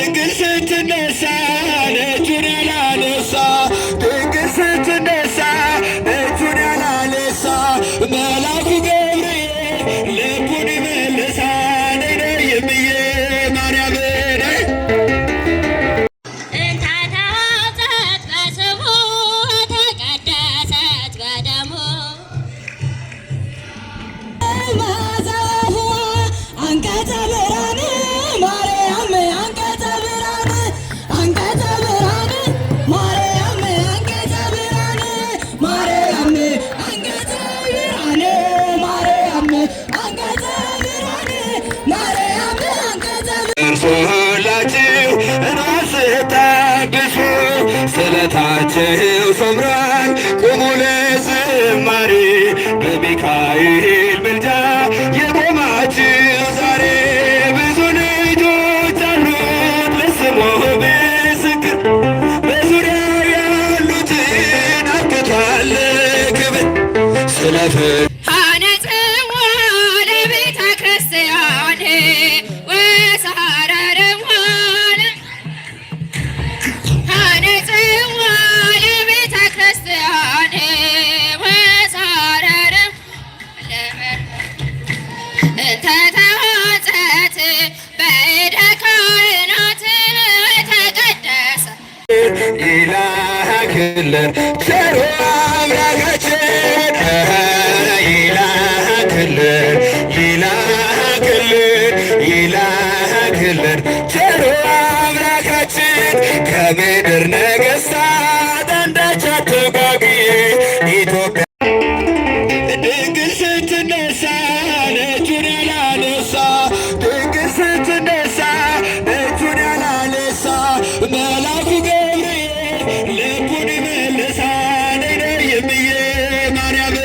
ድንግል ስትነሳ እጁን ያላነሳ ድንግል ስትነሳ እጁን ያላነሳ መልአኩ ገብርኤል ልቡን ይመልሳል ነይምዬ ማርያም እንታታጸት በስሙ ተቀደሰት በደሙ ማዛሁ አንቀጸ ብርሃን ማርያም አንቀጸ ብርሃን አንቀጸ ብርሃን ማርያም አንቀጸ ብርሃን ማርያም አንቀጸ ብርሃን ማርያም አንቀጸ ብርሃን ማርያም አንቀጸ እርሶላችሁ ራስ ታግሱ ስለታችሁ ሰምሯል ቁሙ ለዝማሬ በሚካኤል ምልጃ የቆማችሁ ዛሬ ብዙ ልጆች አሉት ለስሙ ምስክር በዙሪያው ያሉትን አግቷል ክብር ስለ ሀነጽዋ ለቤተ ክርስቲያን ወሳረርዋን ሀነጽዋ ለቤተ ክርስቲያን ወሳረር እንተታጸት በእደ ካህናት ተቀደሰ ይላክልን ቸሩ አምላካችን ይላክልን ይላክልን ይላክልን ቸሩ አምላካችን ከምድር ነገሥታት አንዳች አትጓጊ ኢትዮጵያ ድንግል ስትነሳ እጁን ያላነሳ ድንግል ስትነሳ እጁን ያላነሳ መልአኩ ገብርኤል ልቡን ይመልሳል ነይምዬ ማርያም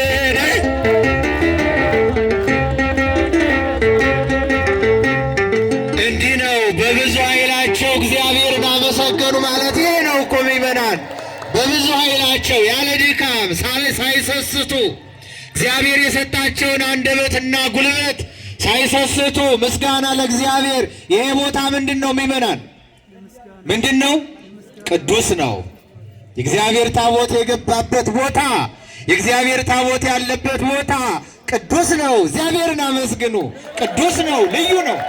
እንዲህ ነው በብዙ ኃይላቸው እግዚአብሔርን አመሰገኑ ማለት ይሄ ነው እኮ ምእመናን በብዙ ኃይላቸው ያለ ድካም ሳይሰስቱ እግዚአብሔር የሰጣቸውን አንደበትና ጉልበት ሳይሰስቱ ምስጋና ለእግዚአብሔር። ይሄ ቦታ ምንድን ነው ምእመናን? ምንድን ነው? ቅዱስ ነው። የእግዚአብሔር ታቦት የገባበት ቦታ፣ የእግዚአብሔር ታቦት ያለበት ቦታ ቅዱስ ነው። እግዚአብሔርን አመስግኑ። ቅዱስ ነው፣ ልዩ ነው።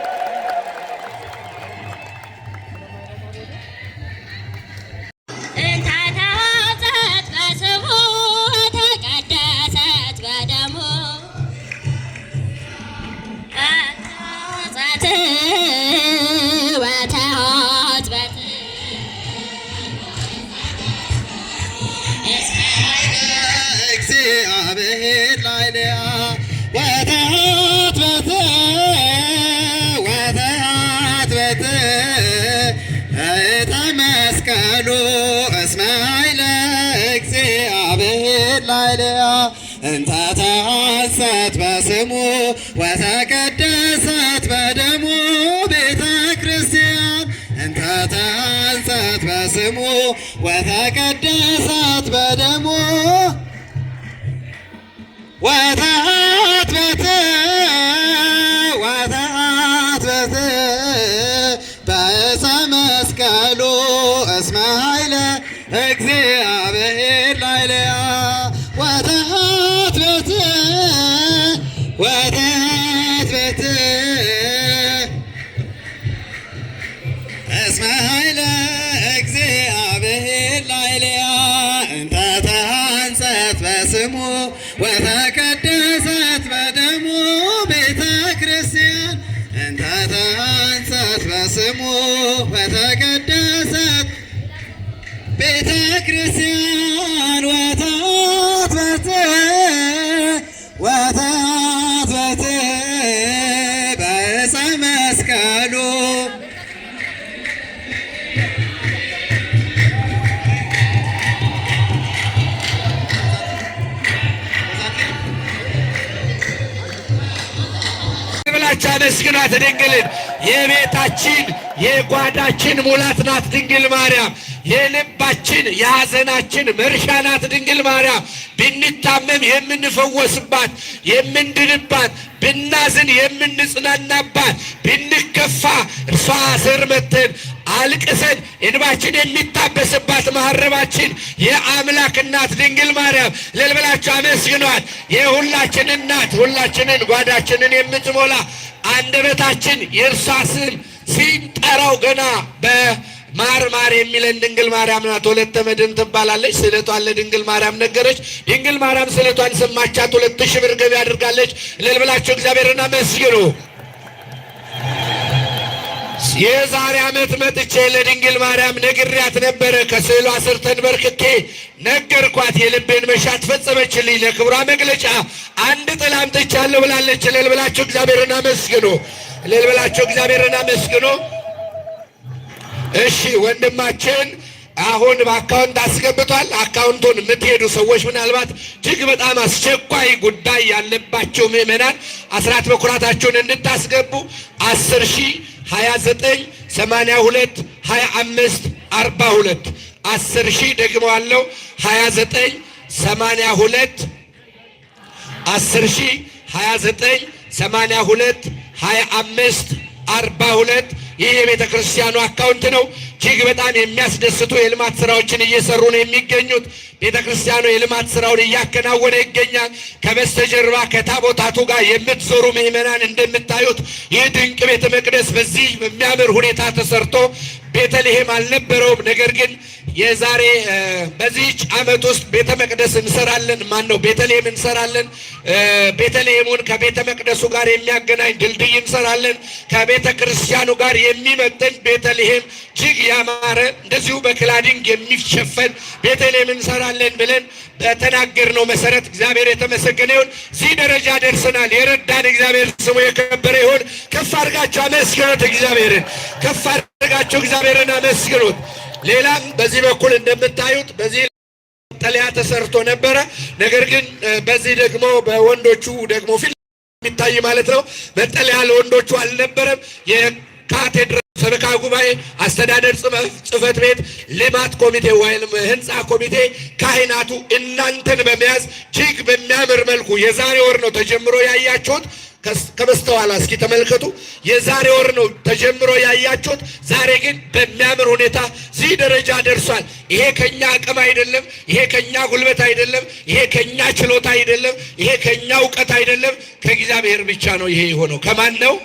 እንታታጸት በስሙ ተቀደሰት በደሙ ታጸት ወተሐጽበት እግዚአብሔር ላዕሌሃ ወተሐጽበት ወተሐጽበት ዕፀ መስቀሉ እስመ ኃይለ እግዚአብሔር ላዕሌሃ እንተ ተሐሰት በስሙ ወተቀደሰት በደሙ ቤተ ክርስቲያን እንተ ተሐሰት በስሙ ወተቀደሰት በደሙ ወተሐጽበት ወተሐጽበት በዕፀ መስቀሉ እስመ ኃይለ እግዚአብሔር ላዕሌሃ ወተሐጽበት ወተሐጽበት እስመ ኃይለ እግዚአብሔር ላዕሌሃ እንተ ተሐሰት በስሙ ወተቀደሰት በደሙ ቤተ ክርስቲያን እንተ ተሐሰት በስሙ ወተቀደሰት ቤተ ክርስቲያን ወተሐጽበት ወተሐጽበት በዕፀ መስቀሉ ብላችሁ አመስግኗት ድንግልን የቤታችን የጓዳችን ሙላት ናት ድንግል ማርያም። የልባችን የሐዘናችን መርሻ ናት ድንግል ማርያም። ብንታመም የምንፈወስባት የምንድንባት፣ ብናዝን የምንጽናናባት፣ ብንከፋ እርሷ ስር መተን አልቅሰን እንባችን የሚታበስባት መሐረባችን የአምላክ እናት ድንግል ማርያም ለልበላችሁ አመስግኗት። የሁላችን እናት ሁላችንን ጓዳችንን የምትሞላ አንደበታችን የእርሷ ስም ሲጠራው ገና በማር ማር የሚለን ድንግል ማርያም ናት። ወለተ መድኅን ትባላለች። ስዕለቷን ለድንግል ማርያም ነገረች። ድንግል ማርያም ስዕለቷን ሰማቻት። 2000 ብር ገቢ አድርጋለች። ለልበላችሁ እግዚአብሔርን አመስግኑ። የዛሬ ዓመት መጥቼ ለድንግል ማርያም ነግሬያት ነበረ። ከስዕሏ ስር ተንበርክኬ ነገርኳት። የልቤን መሻት ፈጸመችልኝ። ለክብሯ መግለጫ አንድ ጥላ አምጥቻለሁ ብላለች። ለልበላችሁ እግዚአብሔርን አመስግኑ። ለልበላችሁ እግዚአብሔርን አመስግኑ። እሺ ወንድማችን አሁን በአካውንት አስገብቷል። አካውንቱን የምትሄዱ ሰዎች ምናልባት እጅግ በጣም አስቸኳይ ጉዳይ ያለባቸው ምዕመናን አስራት በኩራታቸውን እንድታስገቡ 10,029 82 25 42 10,000 ደግመዋለሁ 29 82 10,029 82 25 42 ይህ የቤተ ክርስቲያኑ አካውንት ነው። እጅግ በጣም የሚያስደስቱ የልማት ስራዎችን እየሰሩ ነው የሚገኙት። ቤተ ክርስቲያኑ የልማት ስራውን እያከናወነ ይገኛል። ከበስተጀርባ ከታቦታቱ ጋር የምትዞሩ ምዕመናን እንደምታዩት ይህ ድንቅ ቤተ መቅደስ በዚህ በሚያምር ሁኔታ ተሰርቶ ቤተልሔም አልነበረውም። ነገር ግን የዛሬ በዚህች ዓመት ውስጥ ቤተ መቅደስ እንሰራለን። ማን ነው ቤተልሔም እንሰራለን። ቤተልሔሙን ከቤተ መቅደሱ ጋር የሚያገናኝ ድልድይ እንሰራለን። ከቤተ ክርስቲያኑ ጋር የሚመጥን ቤተልሔም እጅግ ያማረ እንደዚሁ በክላዲንግ የሚሸፈን ቤተልሔም እንሰራለን ብለን በተናገርነው መሰረት እግዚአብሔር የተመሰገነ ይሁን። እዚህ ደረጃ ደርሰናል። የረዳን እግዚአብሔር ስሙ የከበረ ይሁን። ከፍ አድርጋችሁ አመስግኑት። እግዚአብሔርን ከፍ አድርጋችሁ እግዚአብሔርን አመስግኑት። ሌላም በዚህ በኩል እንደምታዩት በዚህ መጠለያ ተሰርቶ ነበረ። ነገር ግን በዚህ ደግሞ በወንዶቹ ደግሞ ፊት የሚታይ ማለት ነው መጠለያ ለወንዶቹ አልነበረም። የካቴድራል ሰበካ ጉባኤ አስተዳደር ጽሕፈት ቤት ልማት ኮሚቴ ወይም ህንፃ ኮሚቴ ካህናቱ እናንተን በመያዝ እጅግ በሚያምር መልኩ የዛሬ ወር ነው ተጀምሮ ያያችሁት። ከበስተኋላ እስኪ ተመልከቱ። የዛሬ ወር ነው ተጀምሮ ያያችሁት። ዛሬ ግን በሚያምር ሁኔታ እዚህ ደረጃ ደርሷል። ይሄ ከኛ አቅም አይደለም። ይሄ ከኛ ጉልበት አይደለም። ይሄ ከኛ ችሎታ አይደለም። ይሄ ከኛ እውቀት አይደለም። ከእግዚአብሔር ብቻ ነው ይሄ የሆነው። ከማን ነው?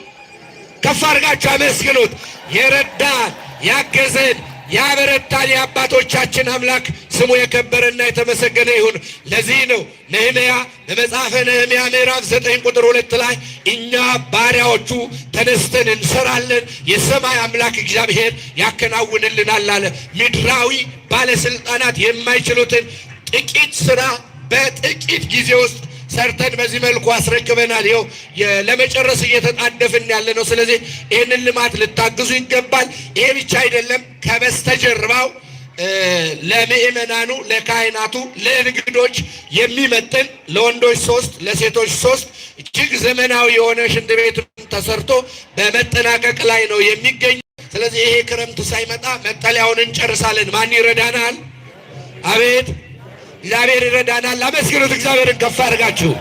ከፍ አድርጋችሁ አመስግኑት። የረዳን ያገዘን ያበረታን የአባቶቻችን አምላክ ስሙ የከበረና የተመሰገነ ይሁን። ለዚህ ነው ነህምያ በመጽሐፈ ነህምያ ምዕራፍ 9 ቁጥር 2 ላይ እኛ ባሪያዎቹ ተነስተን እንሰራለን፣ የሰማይ አምላክ እግዚአብሔር ያከናውንልናል አለ። ምድራዊ ባለስልጣናት የማይችሉትን ጥቂት ስራ በጥቂት ጊዜ ውስጥ ሰርተን በዚህ መልኩ አስረክበናል። ይኸው ለመጨረስ እየተጣደፍን ያለ ነው። ስለዚህ ይህንን ልማት ልታግዙ ይገባል። ይሄ ብቻ አይደለም። ከበስተጀርባው ለምእመናኑ፣ ለካህናቱ፣ ለእንግዶች የሚመጥን ለወንዶች 3 ለሴቶች 3 እጅግ ዘመናዊ የሆነ ሽንት ቤት ተሰርቶ በመጠናቀቅ ላይ ነው የሚገኝ። ስለዚህ ይሄ ክረምት ሳይመጣ መጠለያውን እንጨርሳለን። ማን ይረዳናል? አቤት እግዚአብሔር ይረዳናል። አመስግኑት እግዚአብሔርን ከፍ አድርጋችሁ።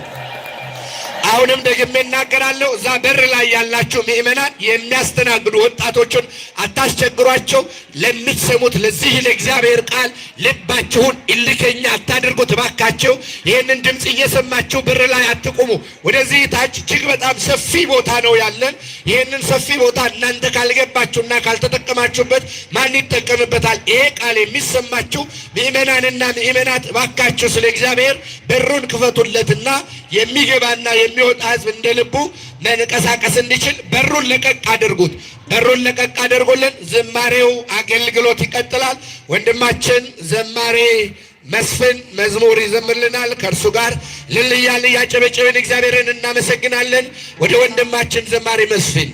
አሁንም ደግሜ እናገራለሁ። እዛ በር ላይ ያላችሁ ምእመናን የሚያስተናግዱ ወጣቶችን አታስቸግሯቸው። ለምትሰሙት ለዚህ ለእግዚአብሔር ቃል ልባችሁን እልከኛ አታድርጉት እባካችሁ። ይህንን ድምፅ እየሰማችሁ በር ላይ አትቁሙ። ወደዚህ ታች እጅግ በጣም ሰፊ ቦታ ነው ያለን። ይህንን ሰፊ ቦታ እናንተ ካልገባችሁና ካልተጠቀማችሁበት ማን ይጠቀምበታል? ይሄ ቃል የሚሰማችሁ ምእመናንና ምእመናት እባካችሁ ስለ እግዚአብሔር በሩን ክፈቱለትና የሚገባና የሚወጣ ሕዝብ እንደ ልቡ መንቀሳቀስ እንዲችል በሩን ለቀቅ አድርጉት። በሩን ለቀቅ አድርጉልን። ዝማሬው አገልግሎት ይቀጥላል። ወንድማችን ዘማሬ መስፍን መዝሙር ይዘምርልናል። ከእርሱ ጋር ልልያል እያጨበጨብን እግዚአብሔርን እናመሰግናለን። ወደ ወንድማችን ዘማሬ መስፍን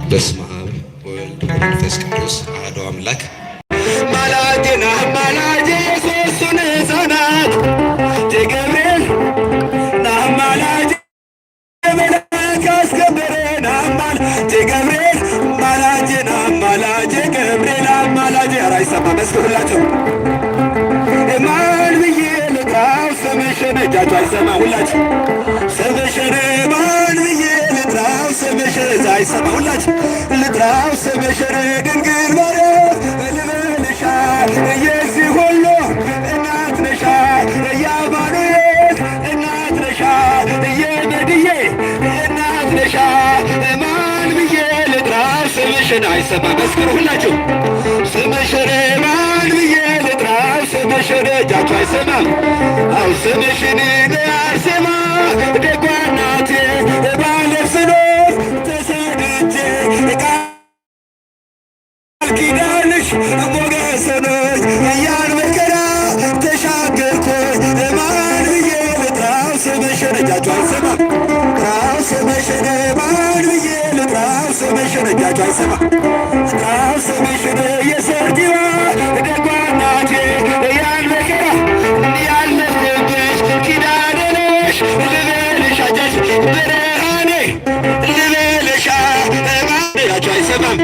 በስመ አብ ወወልድ ወመንፈስ ቅዱስ አሐዱ አምላክ ማላቴና ማላጄ ሶስቱን ሕፃናት ሁላችሁ ማን ብዬ ልጥራው ስምሽን? እጃችሁ አይሰማ ሁላችሁ ስምሽን ማን ብዬ ልጥራው ስምሽን? አይሰማ ሁላችሁ ልጥራው ስምሽን ድንግል ማርያም ልበልሻ የዚህ ሁሉ እናት ነሻ የአማኑኤል እናት ነሻ የመድዬ እናት ነሻ ማን ብዬ ልጥራው ስምሽን? አይሰማ መስክሩ ሁላችሁ ስምሽን ማን ብዬ ልጥራው ስምሽን? እጃችሁ አይሰማም አው ስምሽን አርሴማ ደጓ እናቴ ባለብስ ኖር ተሰድጄ ቃል ኪዳንሽ ሞገስ ሆኖኝ ያን መከራ ተሻገርኩኝ ማን ብዬ ልጥራው ስምሽን? እጃችሁ አይሰማም ጥራው ስምሽን ማን ብዬ ልጥራው ስምሽን? እጃችሁ አይሰማም ጥራው ስምሽን የሰርዲዋ ደጓ እናቴ ያን መከራ ያለፍኩብሽ ኪዳነ ነሽ ልበልሽ አጃች ብርሃኔ ልበልሻ ማን እጃችሁ አይሰማም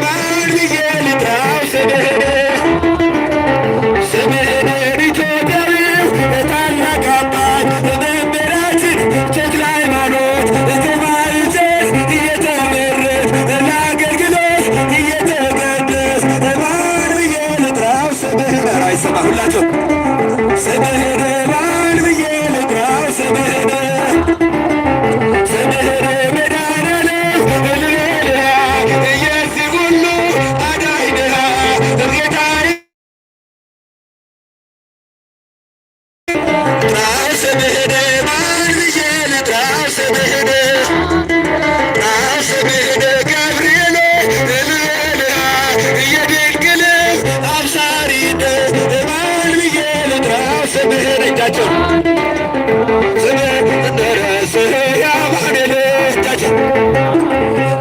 ማን ብዬ ልጥራው ስምህን? ስምህን ኢትዮጵያዊው ታላቅ አባት መምህራችን ተክለ ሃይማኖት ከማኅፀን እየተመረጥሽ ለአገልግሎት እየተቀደስሽ ማን ብዬ ልጥራው ስምህን? አይሰማ ሁላችሁ ስምህን ማን ብዬ ልጥራው ስምህን? ስምህን መድኃኔዓለም ልበልሃ የዚህ ሁሉ አዳኝ ነሃ ጌታዬ ጥራው ስምህን ማን ብዬ ልጥራው ስምህን? ጥራው ስምህን ገብርኤል ልበልሃ የድንግል አብሳሪነት ማን ብዬ ልጥራው ስምህን? እጃቸው ስምህን ደረስህ ያማኑኤል እጃቸው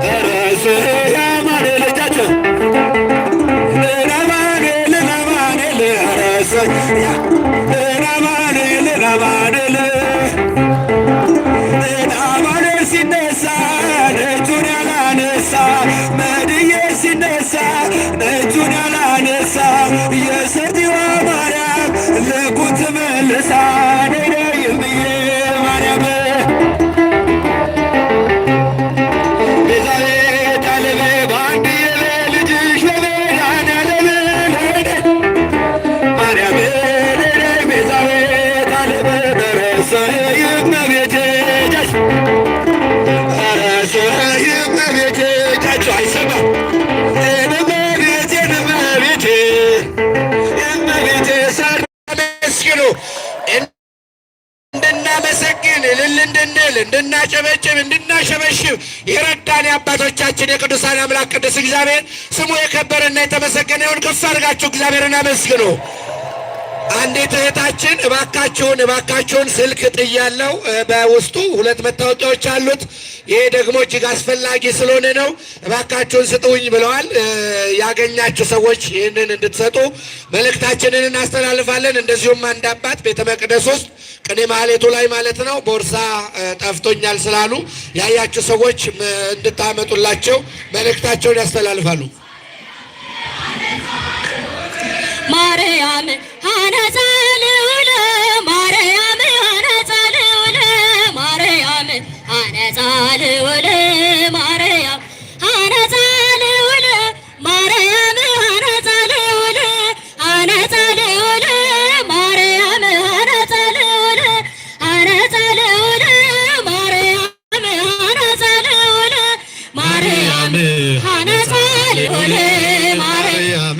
ደረስህ ያማኑኤል እጃቸው ለማኑኤል ለማኑኤል ደረስህ ለማኑኤል ለማኑኤል አማኑኤል ሲነሳ ነጩን ያላነሳ መድዬ ሲነሳ ነጩን ያላነሳ የሰርዲዋ ማርያም ልኩን ትመልሳ ነይነይ ብዬ ማርያም ቤዛዊተ ዓለም በአንድዬ ልጅሽ በመድኃኔዓለም ማርያም ነይ ቤዛዊተ ዓለም ደረሰህ እመቤቴ ደረሰህ እመቤቴ እጃችሁ አይሰማም እመቤቴ እመቤቴ እመቤቴ ሳመስግኑ እንድናመሰግን እልል እንድንል እንድናጨበጭብ እንድናሸበሽብ የረዳን የአባቶቻችን የቅዱሳን አምላክ ቅዱስ እግዚአብሔር ስሙ የከበረና የተመሰገነ ይሁን። ከፍ አድርጋችሁ እግዚአብሔርን አመስግኑ። አንዲት እህታችን እባካችሁን ስልክ ጥያለሁ፣ በውስጡ 2 መታወቂያዎች አሉት። ይሄ ደግሞ እጅግ አስፈላጊ ስለሆነ ነው። እባካችሁን ስጡኝ ብለዋል። ያገኛችሁ ሰዎች ይህንን እንድትሰጡ መልእክታችንን እናስተላልፋለን። እንደዚሁም አንድ አባት ቤተ መቅደስ ውስጥ ቅኔ ማህሌቱ ላይ ማለት ነው ቦርሳ ጠፍቶኛል ስላሉ ያያችሁ ሰዎች እንድታመጡላቸው መልእክታቸውን ያስተላልፋሉ። ማርያም ሀነጸ ልዑል ማርያም ሀነጸ ልዑል ማርያም ሀነጸ ልዑል ማርያም ሀነጸ ልዑል ማርያም ሀነጸ ልዑል ሀነጸ ልዑል ማርያም ሀነጸ ልዑል ሀነጸ ልዑል ማርያም ሀነጸ ልዑል ማርያም ሀነጸ ልዑል ማርያም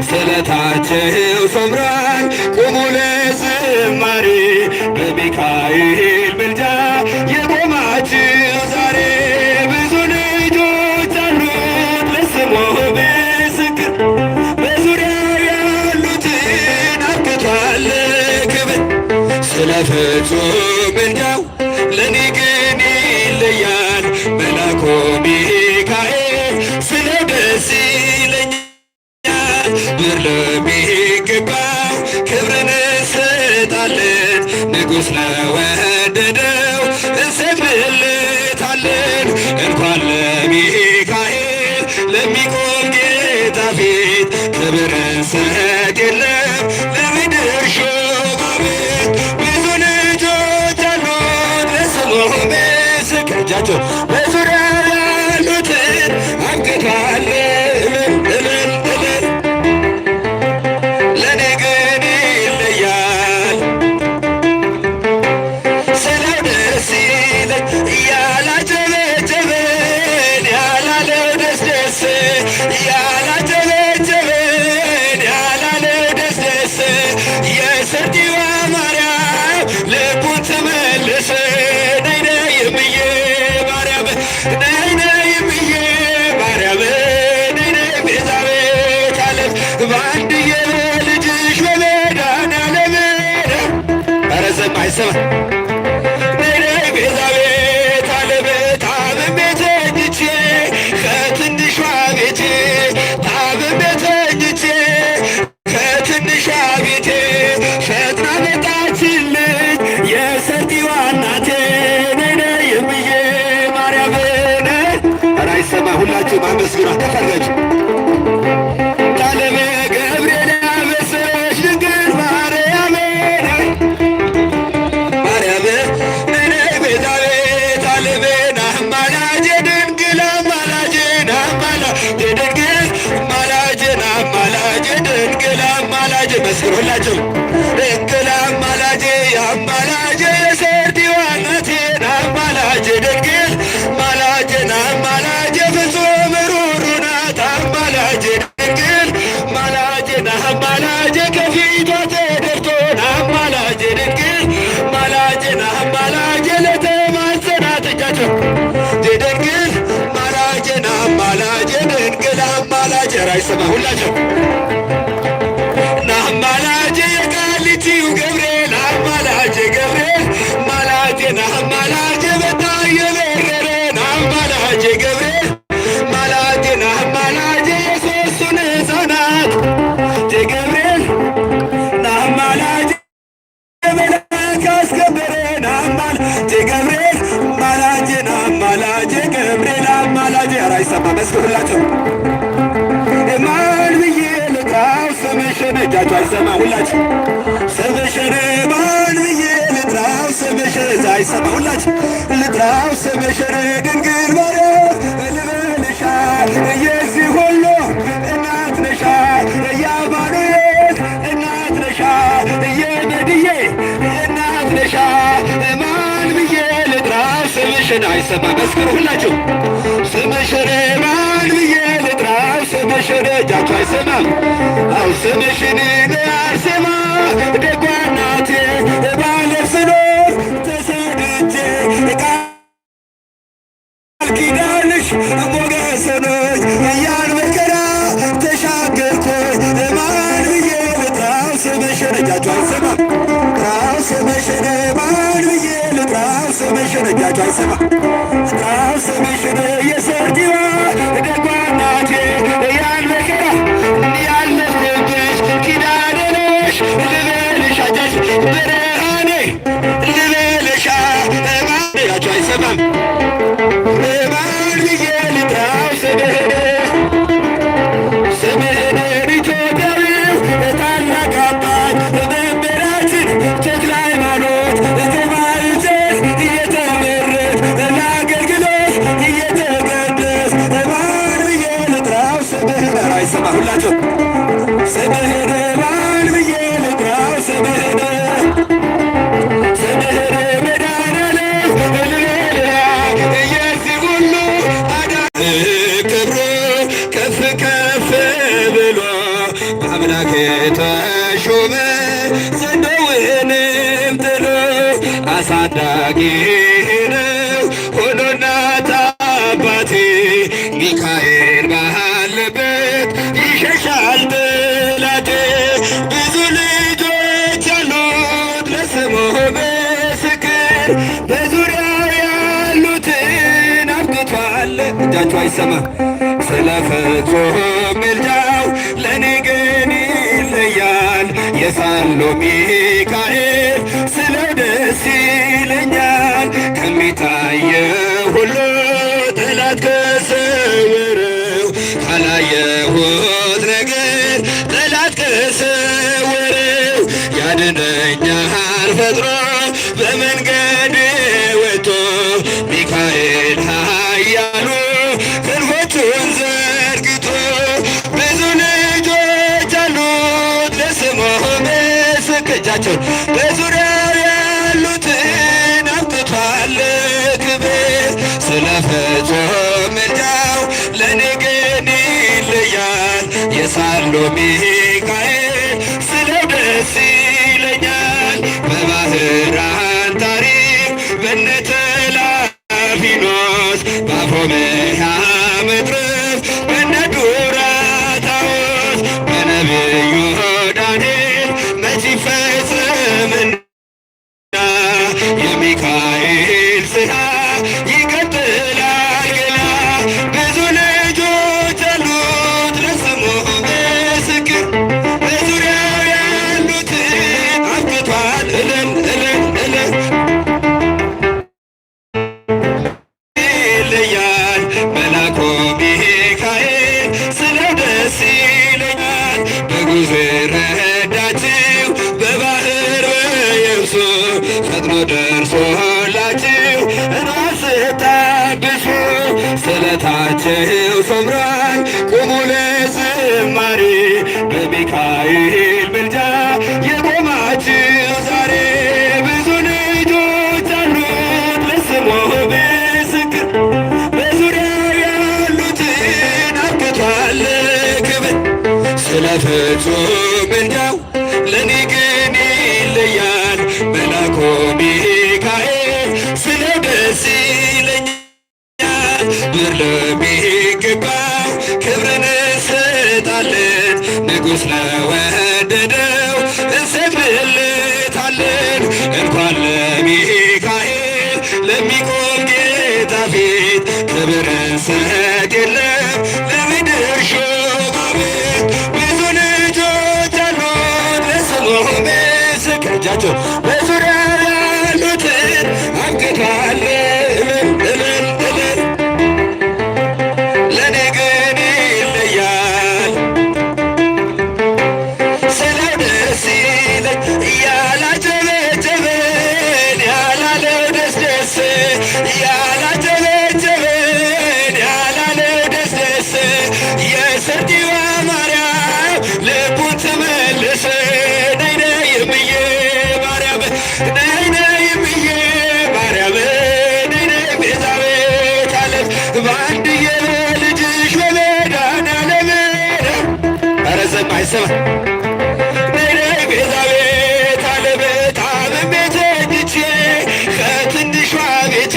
ስለታችሁ ሰምሯል ቁሙ ለዝማሬ በሚካኤል ምልጃ የቆማችሁ ዛሬ ብዙ ልጆች አሉት ለስሙ ምስክር በዙሪያው ያሉ ፍጹም ምልጃው ለኔ ግን ይለያል። መልአኩ ሚካኤል ስለው ደስ ይለኛል። ብር ለሚገባው ክብርን እንሰጣለን። ንጉሥ ለወደደው እንሰግድለታለን። እንኳን ለሚካኤል ለሚቆም ጌታ ፊት ክብር እንሰጥ የለም ለምድር ሹማምንት። ብዙ ልጆች አሉት ለስሙ ምስክር እጃቸው በዙሪያ ያሉትን አብቅቷል። እልል እልል ለኔ ግን ይለያል። ስለው ደስ ይለኝ ያላጨበጨበን ያላለው ደስ ደስ ያላጨበጨበን ያላለው ደስ ደስ የሰርቲዋ ማርያም ልቡን ትመልስ። ነይ ነይ እምዬ ማርያም ነይ ነይ እምዬ ማርያም ነይ ነይ ቤዛዊተ ዓለም በአንድዬ ልጅሽ በመድኃኔዓለም ኧረ ሰማ አይሰማ ነይ ነይ ቤዛዊተ ዓለም ታምሜ ተኝቼ ከትንሿ ቤቴ ታምሜ ተኝቼ ከትንሿ ቤቴ ፈጥና መጣችልኝ የሰርቲዋ እናቴ ነይ ነይ እምዬ ማርያም ነይ ኧረ አይሰማ ሁላችሁም አመስግኗ ተፈረጅ ቃለ ገብርኤል ያበሰረች ድንግል ማርያም ማርያም ነይ ነይ ቤዛዊተ ዓለም አማላጄ ድንግል አማላጄ አማላጄ ድንግል አማላጄ አማላጄ ድንግል አማላጄ መስክሩ ሁላችሁም ድንግል አማላጄ አማላጄ የሰርቲዋ እናቴ አማላጄ ድንግል አማላጄ አማላጄ ፍጹም ሩሩ ናት አማላጄ ድንግል አማላጄ አማላጄ ከፊቷ ተደፍቶ አማላጄ ድንግል አማላጄ አማላጄ ለተማጸናት እጃቸው ድንግል አማላጄ አማላጄ ድንግል አማላጄ ኧረ አይሰማ ሁላቸው አማላጄ የቃሊቲው ገብርኤል አማላጄ ገብርኤል አማላጄ አማላጄ በጣም የበረረን አማላጄ ገብርኤል አማላጄ አማላጄ የሦስቱን ሕፃናት ገብርኤል አማላጄ መላክ አስከበረን አማላጄ ገብርኤል አማላጄ አማላጄ ገብርኤል አማላጄ ኧረ አይሰማ መስክሩላቸው ማን ብዬ ልጥራው ስምሽን እጃቸው አይሰማ ሁላችሁ ስምሽን ማን ብዬ ልጥራው ስምሽን እዛ አይሰማ ሁላችሁ ልጥራው ስምሽን ድንግል ማርያም ልበልሻ የዚህ ሁሉ እናት ነሻ የአማኑኤል እናት ነሻ የነድዬ እናት ነሻ ማን ብዬ ልጥራው ስምሽን አይሰማ መስክሩ ሁላችሁ ስምሽን ማን ብዬ ልጥራው ስምሽን እጃችሁ አይሰማም አው ስምሽን አርሴማ ደጓ እናቴ ባለፍ ስኖር ተሰድጄ ቃል ኪዳንሽ ሞገስ ሆኖኝ ያን መከራ ተሻገርኩኝ ማን ብዬ ልጥራው ስምሽን እጃችሁ አይሰማም ጥራው ስምሽን ማን ብዬ ልጥራው ስምሽን እጃችሁ አይሰማም ጥራው ስምሽን የሰርቲዋ ደጓ እናቴ ያን መከራ ያለፍኩብሽ ኪዳነ ነሽ ልበልሽ አጃሽ ብርሃኔ ልበልሻ ያቸው አይሰማም ማን ብዬ ልጥራው ስምህን ኢትዮጵያዊው ታላቅ አባት መምህራችን ተክለ ሃይማኖት ከማኅፀን እየተመረጥን ለአገልግሎት እየተቀደስ ማን ብዬ ልጥራው ስምህን አይሰማ ሁላቸው ስምህን ማን ብዬ ልጥራው ስምህን መድኃኔዓለም ልበልሃ የዚህ ሁሉ ክብሩ ከፍ ከፍ ብሎ በአምላክ ተሾመ ዘንዶውንም ጥሎ አሳዳጊ ነው ሆኖ እናት አባቴ ሚካኤል ባለበት ይሸሻል ጠላቴ ብዙ ልጆች ያሉት ለስሙ በዙሪያው ያሉትን አብቅቷል። እጃችሁ አይሰማ ስለ ፍጹም ምልጃው ለእኔ ግን ይለያል። የሳሎ ሚካኤል ስለው ደስ ይለኛል። ከሚታየው ሁሉ ጠላት ከሰወረው ካላየሁት ነገር ጠላት ከሰወረው ያድነኛል ፈጥሮ በመንገድ ወጥቶ ሚካኤል ኃያሉ ክንፎቹን ዘርግቶ ብዙ ልጆች አሉት ለስሙ ምስክጃቸው በዙሪያው ያሉትን አብቅቷል ክብር ስለ ፍጹም ምልጃው ለእኔ ግን ይለያል። የሳሎ ሚካኤል ስለው ደስ ይለኛል። በባህራን ታሪክ በነ ተላፊኖስ በአፎምያ መትረፍ በነ ዱራታዎስ በነቢዩ ዳንኤል መች ይፈጸምና የሚካኤል ስራ ይቀጥላል ገና። ብዙ ልጆች አሉት ለስሙ ምስክር በዙሪያው ያሉትን አብቅቷል እልል እልል እልል ይለያል። መልአኩ ሚካኤል ስለው ደስ ይለኛል። በጉዞ ረዳችሁ በባህር በየብሱ ፈጥኖ ደርሶላችሁ ራስ ታግሱ። ስለታችሁ ሰምሯል ቁሙ ለዝማሬ በሚካኤል ምልጃ የቆማችሁ ዛሬ ብዙ ልጆች አሉት ለስሙ ምስክር በዙሪያው ያሉትን አብቅቷል ክብር ስለ ፍጹም ምልጃው ለእኔ ግን ይለያል። መልአኩ ሚካኤል ስለው ደስ ይለኛል። ብር ለሚገባው ክብርን እንሰጣለን። ንጉሥ ለወደደው እንሰግድለታለን። እንኳን ለሚካኤል ለሚቆም ጌታ ፊት ክብር እንሰጥ የለም ለምድር ሹማምንት ብዙ ልጆች አሉት ለስሙ ምስክር እጃቸው በዙሪያው ያሉትን አብቅቷል እልል እልል እልል ለእኔ ግን ይለያል። ስለው ደስ ይለኝ ያላጨበጨበን ያላለው ደስ ደስ ያላጨበጨበን ያላለው ደስ ደስ የሰርዲዋ ማርያም ልቡን ትመልስ ነይ ነይ እምዬ ማርያም ነይ ነይ እምዬ ማርያም ነይ ነይ ቤዛዊተ ዓለም በአንድዬ ልጅሽ በመድኃኔዓለም ኧረ ዘማ አይሰማ ነይ ነይ ቤዛዊተ ዓለም ታምሜ ተኝቼ ከትንሿ ቤቴ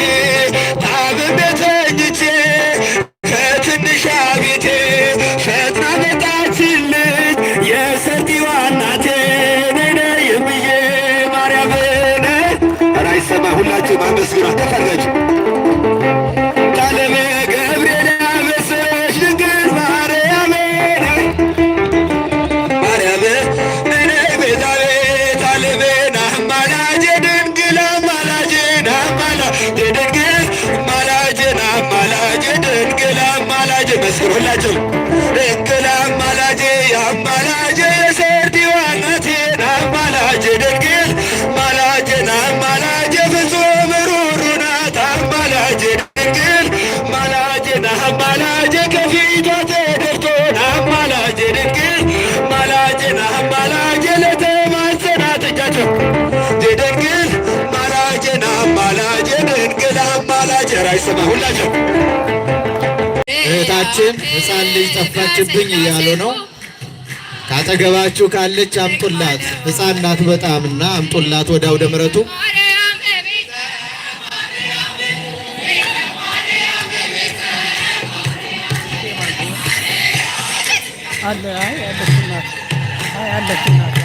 ታምሜ ተኝቼ ከትንሿ ቤቴ ፈጥና መጣችልኝ የሰርዲዋ እናቴ ነይ ነይ እምዬ ማርያም ነይ ኧረ አይሰማ ሁላችሁም አመስግኗት ተፈረጅ ቃለመ ገብርኤል ያበሰረች ድንግል ማርያም ነይ ማርያም ነይ ነይ ቤዛዊተ ዓለም አማላጄ ድንግል አማላጄ አማላጄ ድንግል አማላጄ አማላጄ ድንግል አማላጄ መስክሩ ሁላችሁ ድንግል አማላጄ አማላጄ የሰርዲዋ እናቴ አማላጄ ድንግል አማላጄ አማላጄ ፍጹም ሩሩ ናት አማላጄ ድንግል አማላጄ አማላጄ ከፊቷ ተደፍቶ አማላጄ ድንግል አማላጄ አማላጄ ለተማጸናት እጃቸው ድንግል አማላጄ አማላጄ ድንግል አማላጄ ራይሰማ ሁላቸው እህታችን ሕፃን ልጅ ጠፋችብኝ እያሉ ነው። ካጠገባችሁ ካለች አምጡላት። ሕፃን ናት በጣምና አምጡላት ወደ አውደ ምሕረቱ። አለ አይ ያለችናት አይ ያለችናት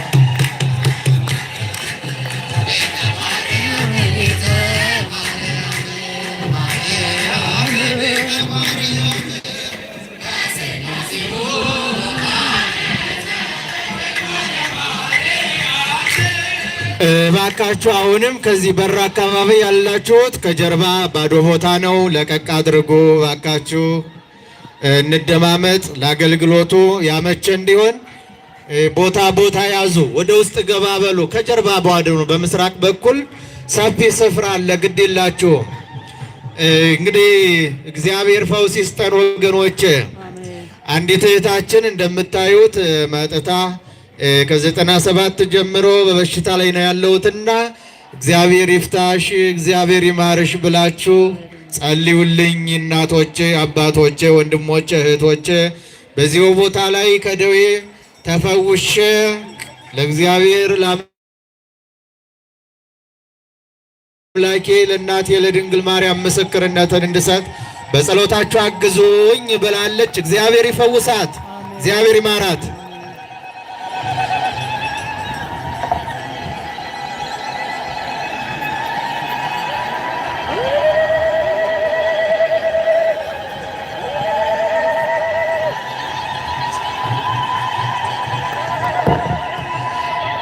እባካችሁ አሁንም ከዚህ በር አካባቢ ያላችሁት ከጀርባ ባዶ ቦታ ነው፣ ለቀቅ አድርጉ እባካችሁ። እንደማመጥ ለአገልግሎቱ ያመቸ እንዲሆን ቦታ ያዙ። ወደ ውስጥ ገባ በሉ። ከጀርባ ባዶ ነው። በምስራቅ በኩል ሰፊ ስፍራ አለ። ግድ የላችሁ። እንግዲህ እግዚአብሔር ፈውስ ይስጠን ወገኖች። አንዲት እህታችን እንደምታዩት መጥታ ከ97 ጀምሮ በበሽታ ላይ ነው ያለሁትና እግዚአብሔር ይፍታሽ፣ እግዚአብሔር ይማርሽ ብላችሁ ጸልዩልኝ። እናቶቼ፣ አባቶቼ፣ ወንድሞቼ፣ እህቶቼ በዚሁ ቦታ ላይ ከደዌ ተፈውሼ ለእግዚአብሔር ለአምላኬ ለእናቴ ለድንግል ማርያም ምስክርነትን እንድሰጥ በጸሎታችሁ አግዙኝ ብላለች። እግዚአብሔር ይፈውሳት፣ እግዚአብሔር ይማራት።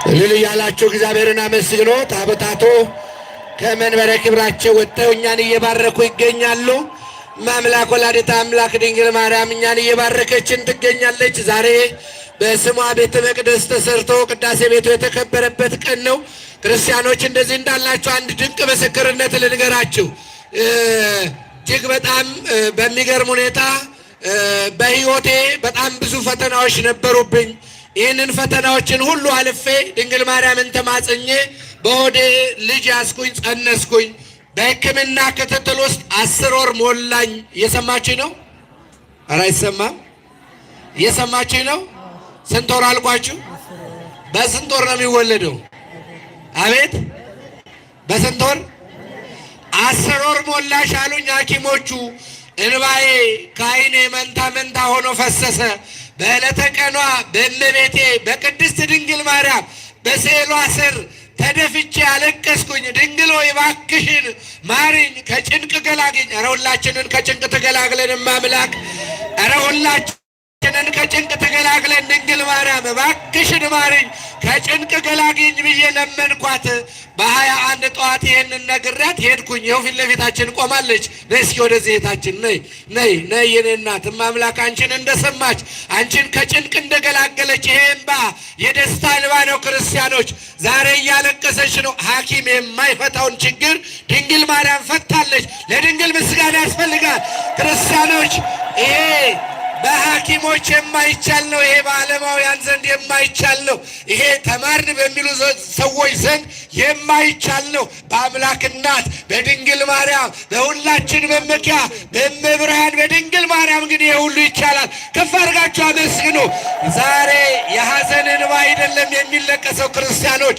እልል እያላችሁ እግዚአብሔርን አመስግኖ ታቦታቱ ከመንበረ ክብራቸው ወጥተው እኛን እየባረኩ ይገኛሉ። ማምላክ ወላዲተ አምላክ ድንግል ማርያም እኛን እየባረከችን ትገኛለች። ዛሬ በስሟ ቤተ መቅደስ ተሰርቶ ቅዳሴ ቤቱ የተከበረበት ቀን ነው። ክርስቲያኖች እንደዚህ እንዳላችሁ አንድ ድንቅ ምስክርነት ልንገራችሁ። እጅግ በጣም በሚገርም ሁኔታ በሕይወቴ በጣም ብዙ ፈተናዎች ነበሩብኝ። ይህንን ፈተናዎችን ሁሉ አልፌ ድንግል ማርያምን ተማጽኜ በሆዴ ልጅ ያስኩኝ፣ ጸነስኩኝ። በሕክምና ክትትል ውስጥ 10 ወር ሞላኝ። እየሰማችኝ ነው? ኧረ አይሰማም? እየሰማችኝ ነው? ስንት ወር አልኳችሁ? በስንት ወር ነው የሚወለደው? አቤት በስንት ወር? 10 ወር ሞላሽ አሉኝ ሐኪሞቹ። እንባዬ ከዓይኔ መንታ መንታ ሆኖ ፈሰሰ። በዕለተ ቀኗ በእመቤቴ በቅድስት ድንግል ማርያም በስዕሏ ስር ተደፍቼ አለቀስኩኝ። ድንግል ሆይ እባክሽን ማሪኝ፣ ከጭንቅ ገላግኝ። ኧረ ሁላችንን ከጭንቅ ተገላግለን ማምላክ፣ ኧረ ሁላችንን ከጭንቅ ተገላግለን ድንግል ማርያም እባክሽን ማሪኝ፣ ከጭንቅ ገላግኝ ብዬ ለመንኳት። በ21 ጠዋት ይሄንን ነግሬያት ሄድኩኝ። ይኸው ፊት ለፊታችን ቆማለች። ነይ እስኪ ወደዚህ እህታችን ነይ ነይ ነይ፣ የኔ እናት ማምላክ አንቺን እንደሰማች አንቺን ከጭንቅ እንደገላገለች ይሄ እንባ የደስታ እንባ ነው። ክርስቲያኖች ዛሬ እያለቀሰች ነው። ሐኪም የማይፈታውን ችግር ድንግል ማርያም ፈታለች። ለድንግል ምስጋና ያስፈልጋል። ክርስቲያኖች ይሄ በሐኪሞች የማይቻል ነው። ይሄ በዓለማውያን ዘንድ የማይቻል ነው። ይሄ ተማርን በሚሉ ሰዎች ዘንድ የማይቻል ነው። በአምላክ እናት በድንግል ማርያም በሁላችን መመኪያ በእመብርሃን በድንግል ማርያም ግን ይሄ ሁሉ ይቻላል። ከፍ አድርጋችሁ አመስግኑ። ዛሬ የሐዘን እንባ አይደለም የሚለቀሰው ክርስቲያኖች፣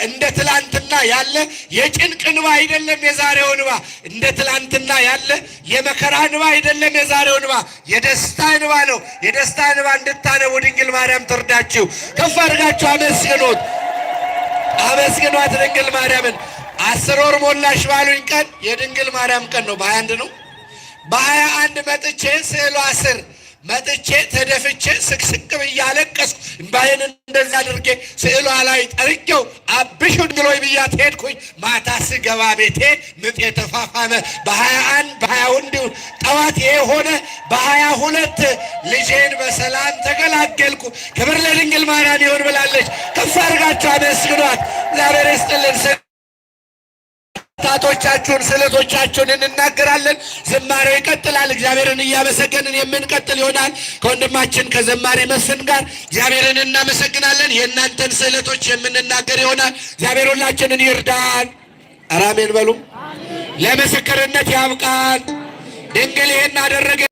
እንደ ትላንትና ያለ የጭንቅ እንባ አይደለም የዛሬው እንባ። እንደ ትላንትና ያለ የመከራ እንባ አይደለም የዛሬው እንባ፣ የደስታ እንባ ነው። የደስታ እንባ እንድታነቡ ድንግል ማርያም ትርዳችሁ። ከፍ አድርጋችሁ አመስግኑት፣ አመስግኗት ድንግል ማርያምን። 10 ወር ሞላሽ ባሉኝ ቀን የድንግል ማርያም ቀን ነው። በ21 ነው። በ21 መጥቼ ስዕሏ ስር መጥቼ ተደፍቼ ስቅስቅ ብዬ አለቀስኩ። እምባዬን እንደዚህ አድርጌ ስዕሏ ላይ ጠርጌው አብሽ ድንግል ሆይ ብያት ሄድኩኝ። ማታ ስገባ ቤቴ ምጥ የተፋፋመ በ21 በ22 ጠዋት ይሄ ሆነ። በ22 ልጄን በሰላም ተገላገልኩ። ክብር ለድንግል ማርያም ይሁን ብላለች። ከፍ አድርጋችሁ አመስግኗት። እግዚአብሔር ይስጥልን። ታቶቻችሁን ስለቶቻችሁን እንናገራለን። ዝማሬው ይቀጥላል። እግዚአብሔርን እያመሰገንን የምንቀጥል ይሆናል። ከወንድማችን ከዘማሪ መስፍን ጋር እግዚአብሔርን እናመሰግናለን። የእናንተን ስዕለቶች የምንናገር ይሆናል። እግዚአብሔር ሁላችንን ይርዳን። አሜን በሉ። ለምስክርነት ያብቃን። ድንግል ይህን አደረገ።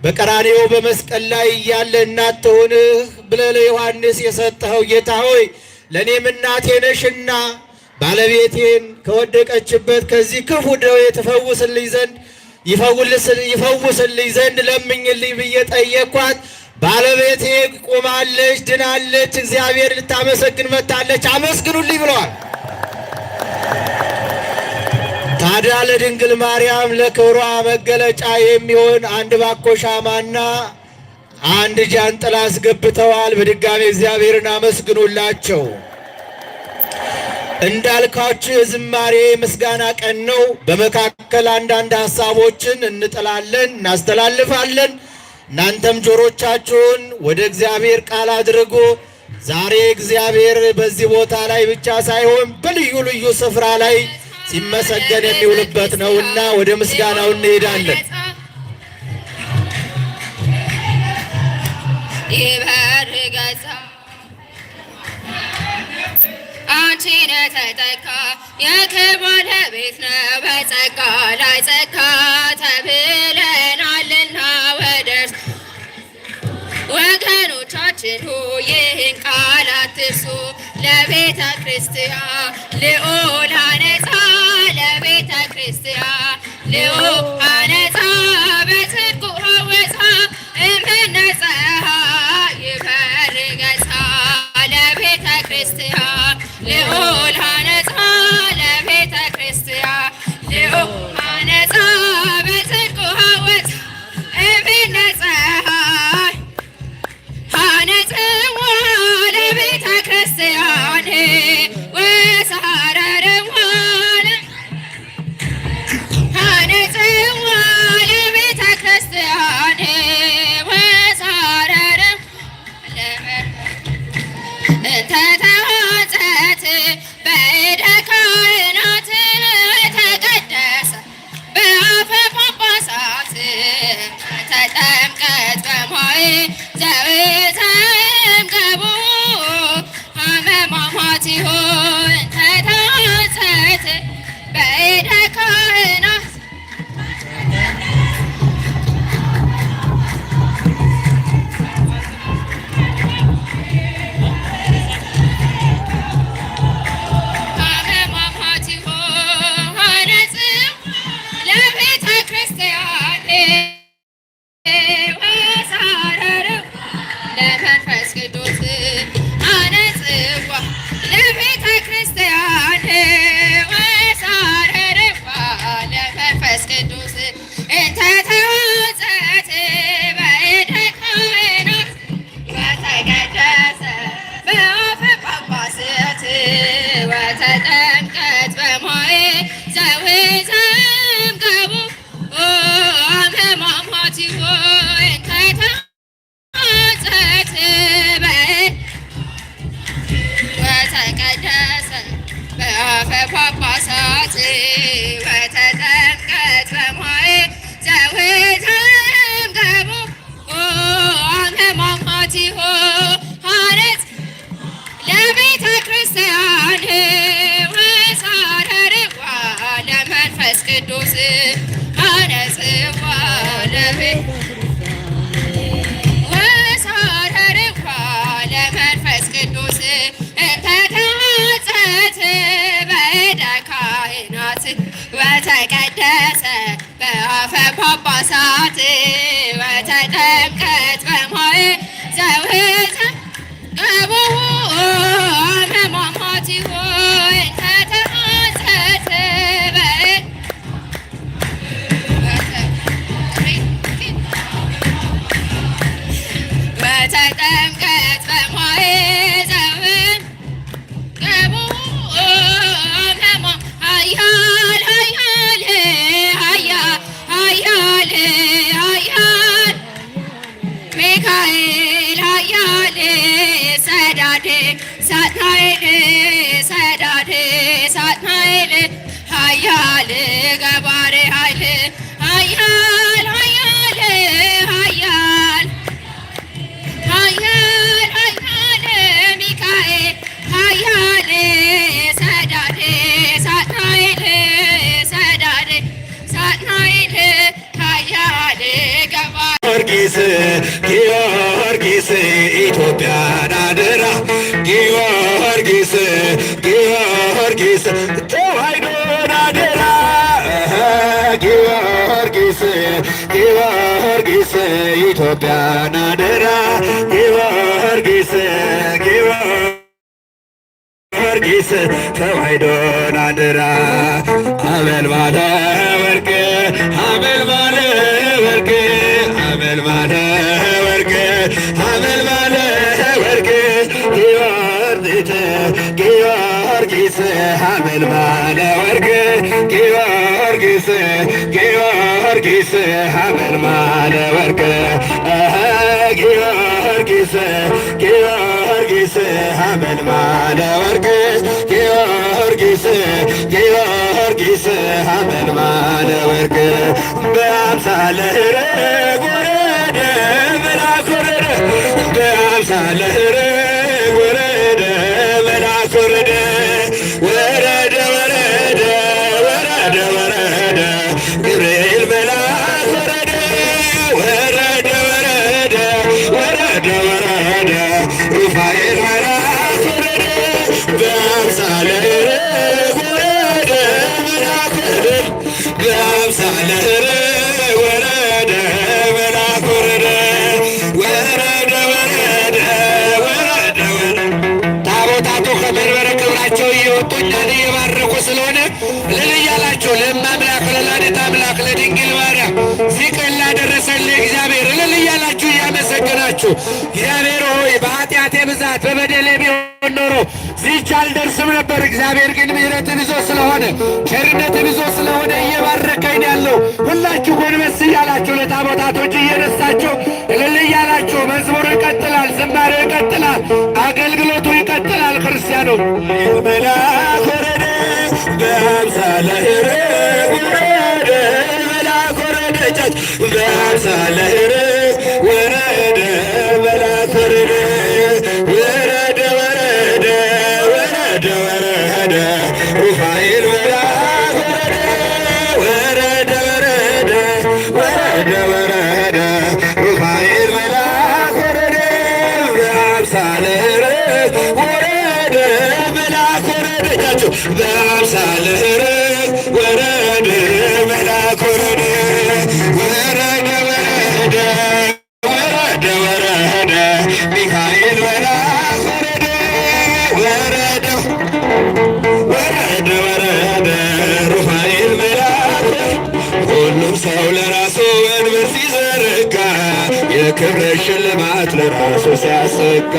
በቀራንዮ በመስቀል ላይ እያለ እናት ትሁንህ ብለህ ለዮሐንስ የሰጠኸው ጌታ ሆይ ለእኔም እናቴ ነሽና ባለቤቴን ከወደቀችበት ከዚህ ክፉ ደዌ ትፈውስልኝ ዘንድ ይፈውስልኝ ዘንድ ለምኝልኝ ብዬ ጠየኳት። ባለቤቴ ቆማለች፣ ድናለች። እግዚአብሔር ልታመሰግን መታለች። አመስግኑልኝ ብለዋል። ታዲያ ለድንግል ማርያም ለክብሯ መገለጫ የሚሆን አንድ ባኮ ሻማና አንድ ጃንጥላ አስገብተዋል። በድጋሚ እግዚአብሔርን አመስግኑላቸው። እንዳልካችሁ የዝማሬ ምስጋና ቀን ነው። በመካከል አንዳንድ ሀሳቦችን እንጥላለን፣ እናስተላልፋለን። እናንተም ጆሮቻችሁን ወደ እግዚአብሔር ቃል አድርጉ። ዛሬ እግዚአብሔር በዚህ ቦታ ላይ ብቻ ሳይሆን በልዩ ልዩ ስፍራ ላይ ሲመሰገን የሚውልበት ነውና ወደ ምስጋናው እንሄዳለን። አንቺን ተተካ የክብር ቤት ነው በጸጋ ላይ ጸጋ ተብለናልና ወደርስ ወገኖቻችን ሆይ ይህን ቃል አትርሱ። ለቤተ ክርስቲያን ልዑል አነጻ ለቤተ ክርስቲያን ልዑል አነጻ በጽድቁ ሐወፃ እምነ ፀሐይ ይበርገጻ ለቤተ ክርስቲያን ልዑል አነጻ ለቤተ ክርስቲያን ልዑል አነጻ በጽድቁ ሐወፃ እምነ ፀሐይ አነጽዋ ለቤተ ክርስቲያን ወሳረረዋ አነጽዋ ለቤተ ክርስቲያን ወሳረረ ተተዋጸት በእደ ካህናት ተቀደሰ በአፈ ጳጳሳት ተጠምቀት በማይ ዘወተምቀቡ አመማማት ይሆን ተተዋጸት በእደ ካህናት ለመንፈስ ቅዱስ አነጽዋ ለቤተ ክርስቲያን ወሳረርዋ ለመንፈስ ቅዱስ እንተ ተዋጸት በእደ ካህናት ወተቀደሰ በአፈ ጳጳሳት ወተጠምቀት በማየ ዘወተምቀቡ አመማማት ይሆን ወተቀደሰ በአፈ ጳጳሳት ወተጠምቀት በማየ ዘወተምቀቡ አመማማት ይሆን ለቤተ ክርስቲያን ወሳረርዋ ለመንፈስ ቅዱስ አነጽዋ ለቤተ ለመንፈስ ቅዱስ ተተዋጸት በእደ ካህናት ወተቀደሰ በአፈ ጳጳሳት ወተጠምቀት በማየ ዘወተምቀቡ አመማማት ይሆን ተተዋጸት ወተጠምቀት በማየ ዘወተምቀቡ ኃያል ኃያል ኃያል ኃያል ሚካኤል ኃያል ሰዳዴ ሳጥናኤል ሰዳዴ ሳጥናኤል ኃያል ገባሬ ኃይል ኃያል ኃያል ኃያል ኃያል ኃያል ሚካኤል ኃያል ሰዳዴ ሳጥናኤል ሰዳዴ ሳጥናኤል ኃያል ገባሬ ጊዮርጊስ ጊዮርጊስ ኢትዮጵያን አደራ ጊዮርጊስ ጊዮርጊስ ተዋሕዶን አደራ ጊዮርጊስ ጊዮርጊስ ኢትዮጵያን አደራ ጊዮርጊስ ጊዮርጊስ ተዋሕዶን አደራ ሐመልማለ ወርቅ ሐመልማለ ወርቅ ሐመልማለ ወርቅ ሐመልማለ ወርቅ ጊዮርጊስ ሐመልማለ ወርቅ ጊዮርጊስ ሐመልማለ ወርቅ ጊዮርጊስ ሐመልማለ ወርቅ ጊዮርጊስ ሐመልማለ ወርቅ በአምሳለ ርግብ ወረደ መልአክ ወረደ በአምሳለ ርግብ ወረደ መልአክ ወረደ ወረደ ወረደ ወረደ ወረደ ገብርኤል መልአክ ወረደ ወረደ ወረደ ወረደ ወረደ ሩፋኤል መልአክ ወረደ በአምሳለ ርግብ ወረደ መልአክ ወረደ በአምሳለ ርግብ ወረደ መልአክ ወረደ ወረደ ወረደ ወረደ ታቦታቱ ከመንበረ ክብራቸው እየወጡ እኛን እየባረኩ ስለሆነ እልል እያላችሁ ለአምላክ ለወላዲተ አምላክ ለድንግል ማርያም እዚህ ቀን ላደረሰልህ እግዚአብሔር እልል እያላችሁ እያመሰገናችሁ እግዚአብሔር ሆይ በኃጢአቴ ብዛት በበደሌ ቢሆን ኖሮ እዚህች አልደርስም ነበር። እግዚአብሔር ግን ምሕረትን ይዞ ስለሆነ ቸርነትን ይዞ ስለሆነ እየባረከኝ ያለው ሁላችሁ ጎንበስ እያላችሁ ለታቦታቶች እየነሳችሁ እልል እያላችሁ መዝሙሩ ይቀጥላል፣ ዝማሬው ይቀጥላል፣ አገልግሎቱ ይቀጥላል። ክርስቲያኖች መልአክ ወረደ በአምሳለ ርግብ ወረደ መልአክ ወረደ በአምሳለ ርግብ ወረደ መልአክ ወረደ ወረደ ወረደ ወረደ ወረደ ሩፋኤል መልአክ ወረደ ወረደ ወረደ ወረደ ሩፋኤል መልአክ ወረደ በአምሳለ ርግብ ወረደ መልአክ ወረደ በአምሳለ ርግብ ወረደ መልአክ ወረደ ወረደ ወረደ ወረደ ወረደ ሚካኤል መልአክ ወረደ ወረደ ወረደ ወረደ ሩፋኤል መልአክ ሁሉም ሰው ለራሱ ወንበር ሲዘረጋ የክብር ሽልማት ለራሱ ሲያሰጋ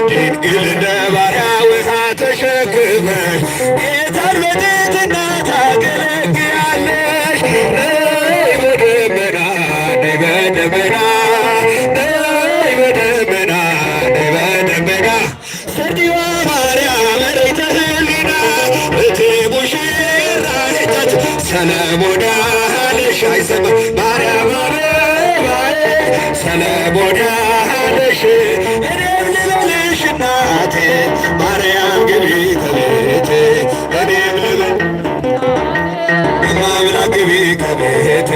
ድንግል እንደ ባሪያ ውሃ ተሸክመሽ ጌታን በትሕትና ታገለግያለሽ። ነይ በደመና ነይ በደመና ነይ በደመና ነይ በደመና ሰርዲዋ ማርያም መሬተ ሕሊና እቴ ሙሽራይት ሰለሞን ያለሽ አይሰማ ማርያም አበባዬ ሰለሞን ያለሽ እኔም ልበልሽ እናቴ ማርያም ግቢ ከቤቴ እኔም ልበል አምላክ ግቢ ከቤቴ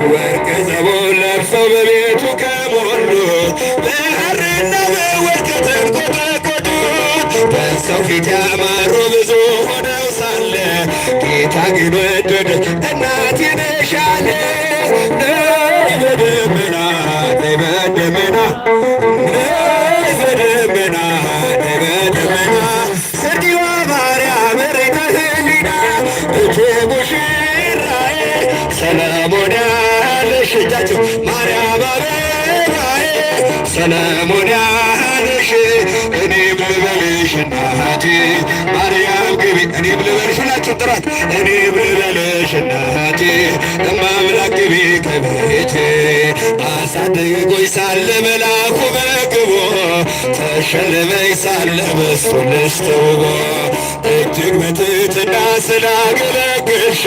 ወርቅ ዘቦን ለብሰው በቤቱ ከሞሉ በሐርና በወርቅ ከተንቆጠቆጡት በሰው ፊት ያማሩ ብዙ ሆነው ሳለ ጌታ ግን ወደደ እናቴ ነሽ አለ። ነይ በደመና ነይ በደመና ነይ በደመና ነይ በደመና ሰርዲዋ ማርያም መሬተ ሕሊና እቴ ሙሽራዬ ሰለሞን ያለሽ እጃችሁ ማርያም አበባዬ ሰለሞን ያለሽ እኔም ልበልሽ እናቴ ማርያም ግቢ እኔም ልበልሽ ሁላችሁ ጥራት እኔም ልበልሽ እናቴ እማምላክ ግቢ ከቤቴ አሳድጎኝ ሳለ መልአኩ መግቦ ተሸልመኝ ሳለ በስቶልሽ ተውቦ እጅግ በትሕትና ስላገለገልሽ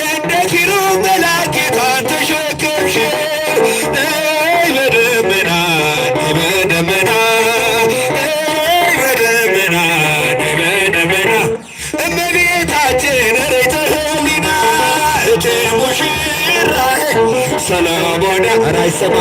እንደ ኪሩብ መልአክ ጌታን ተሸከምሽ። ነይ በደመና ነይ በደመና ነይ በደመና ነይ በደመና እመቤታችን ርዕይተ ሕሊና እቴ ሙሽራዬ ሰለሞን ኧረ አይሰማም